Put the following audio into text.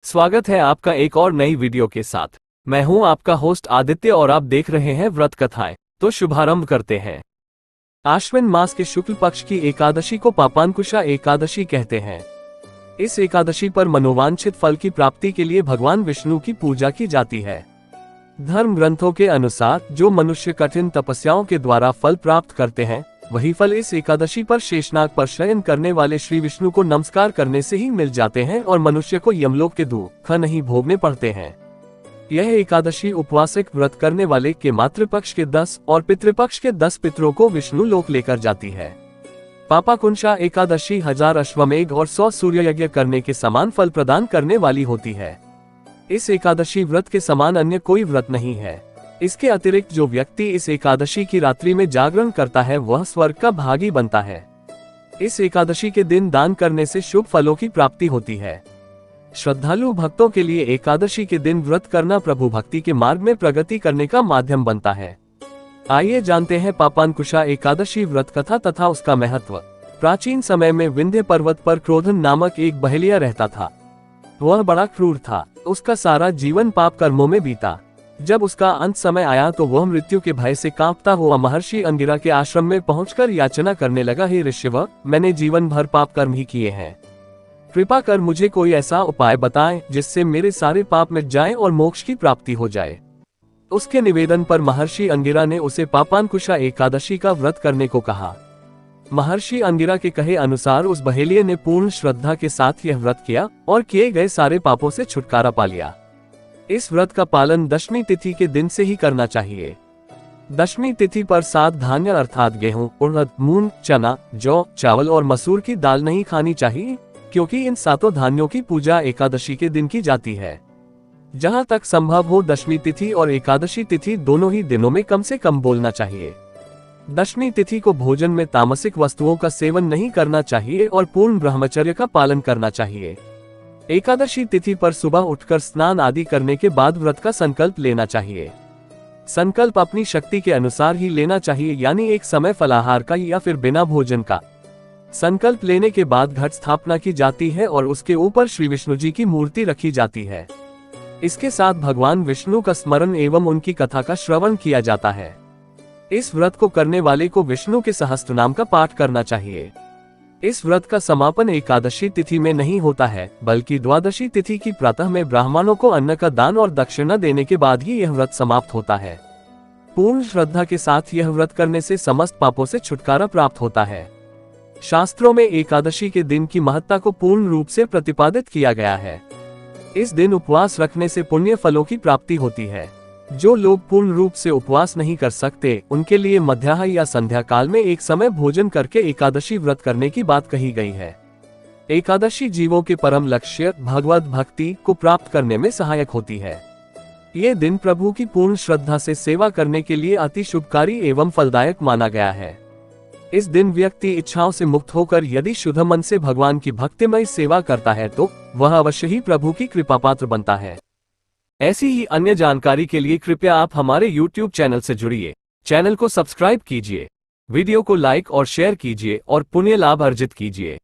स्वागत है आपका एक और नई वीडियो के साथ। मैं हूं आपका होस्ट आदित्य और आप देख रहे हैं व्रत कथाएं। तो शुभारंभ करते हैं। आश्विन मास के शुक्ल पक्ष की एकादशी को पापांकुशा एकादशी कहते हैं। इस एकादशी पर मनोवांछित फल की प्राप्ति के लिए भगवान विष्णु की पूजा की जाती है। धर्म ग्रंथों के अनुसार जो मनुष्य कठिन तपस्याओं के द्वारा फल प्राप्त करते हैं, वही फल इस एकादशी पर शेषनाग पर शयन करने वाले श्री विष्णु को नमस्कार करने से ही मिल जाते हैं और मनुष्य को यमलोक के दुख नहीं भोगने पड़ते हैं। यह एकादशी उपवासिक व्रत करने वाले के मातृपक्ष के 10 और पितृपक्ष के 10 पितरों को विष्णु लोक लेकर जाती है। पापाकुंशा एकादशी 1000 अश्वमेघ और 100 सूर्य यज्ञ करने के समान फल प्रदान करने वाली होती है। इस एकादशी व्रत के समान अन्य कोई व्रत नहीं है। इसके अतिरिक्त जो व्यक्ति इस एकादशी की रात्रि में जागरण करता है वह स्वर्ग का भागी बनता है। इस एकादशी के दिन दान करने से शुभ फलों की प्राप्ति होती है। श्रद्धालु भक्तों के लिए एकादशी के दिन व्रत करना प्रभु भक्ति के मार्ग में प्रगति करने का माध्यम बनता है। आइए जानते हैं पापांकुशा एकादशी व्रत कथा तथा उसका महत्व। प्राचीन समय में विंध्य पर्वत पर क्रोधन नामक एक बहेलिया रहता था। वह बड़ा क्रूर था। उसका सारा जीवन पाप कर्मों में बीता। जब उसका अंत समय आया तो वह मृत्यु के भय से कांपता हुआ महर्षि अंगिरा के आश्रम में पहुंचकर याचना करने लगा, हे ऋषिवर, मैंने जीवन भर पाप कर्म ही किए हैं। कृपा कर मुझे कोई ऐसा उपाय बताएं जिससे मेरे सारे पाप मिट जाएं और मोक्ष की प्राप्ति हो जाए। उसके निवेदन पर महर्षि अंगिरा ने उसे पापांकुशा एकादशी का व्रत करने को कहा। महर्षि अंगिरा के कहे अनुसार उस बहेलिये ने पूर्ण श्रद्धा के साथ यह व्रत किया और किए गए सारे पापों से छुटकारा पा लिया। इस व्रत का पालन दशमी तिथि के दिन से ही करना चाहिए। दशमी तिथि पर 7 धान्य अर्थात गेहूं, उड़द, मूंग, चना, जौ, चावल और मसूर की दाल नहीं खानी चाहिए, क्योंकि इन 7 धान्यों की पूजा एकादशी के दिन की जाती है। जहां तक संभव हो दशमी तिथि और एकादशी तिथि दोनों ही दिनों में कम से कम बोलना चाहिए। दशमी तिथि को भोजन में तामसिक वस्तुओं का सेवन नहीं करना चाहिए और पूर्ण ब्रह्मचर्य का पालन करना चाहिए। एकादशी तिथि पर सुबह उठकर स्नान आदि करने के बाद व्रत का संकल्प लेना चाहिए। संकल्प अपनी शक्ति के अनुसार ही लेना चाहिए, यानी एक समय फलाहार का या फिर बिना भोजन का। संकल्प लेने के बाद घट स्थापना की जाती है और उसके ऊपर श्री विष्णु जी की मूर्ति रखी जाती है। इसके साथ भगवान विष्णु का स्मरण एवं उनकी कथा का श्रवण किया जाता है। इस व्रत को करने वाले को विष्णु के सहस्त्र नाम का पाठ करना चाहिए। इस व्रत का समापन एकादशी तिथि में नहीं होता है, बल्कि द्वादशी तिथि की प्रातः में ब्राह्मणों को अन्न का दान और दक्षिणा देने के बाद ही यह व्रत समाप्त होता है। पूर्ण श्रद्धा के साथ यह व्रत करने से समस्त पापों से छुटकारा प्राप्त होता है। शास्त्रों में एकादशी के दिन की महत्ता को पूर्ण रूप से प्रतिपादित किया गया है। इस दिन उपवास रखने से पुण्य फलों की प्राप्ति होती है। जो लोग पूर्ण रूप से उपवास नहीं कर सकते, उनके लिए मध्याह्न या संध्या काल में एक समय भोजन करके एकादशी व्रत करने की बात कही गई है। एकादशी जीवों के परम लक्ष्य भगवत भक्ति को प्राप्त करने में सहायक होती है। ये दिन प्रभु की पूर्ण श्रद्धा से सेवा करने के लिए अति शुभकारी एवं फलदायक माना गया है। इस दिन व्यक्ति इच्छाओं से मुक्त होकर यदि शुद्ध मन से भगवान की भक्तिमय सेवा करता है तो वह अवश्य ही प्रभु की कृपा पात्र बनता है। ऐसी ही अन्य जानकारी के लिए कृपया आप हमारे YouTube चैनल से जुड़िए। चैनल को सब्सक्राइब कीजिए, वीडियो को लाइक और शेयर कीजिए और पुण्य लाभ अर्जित कीजिए।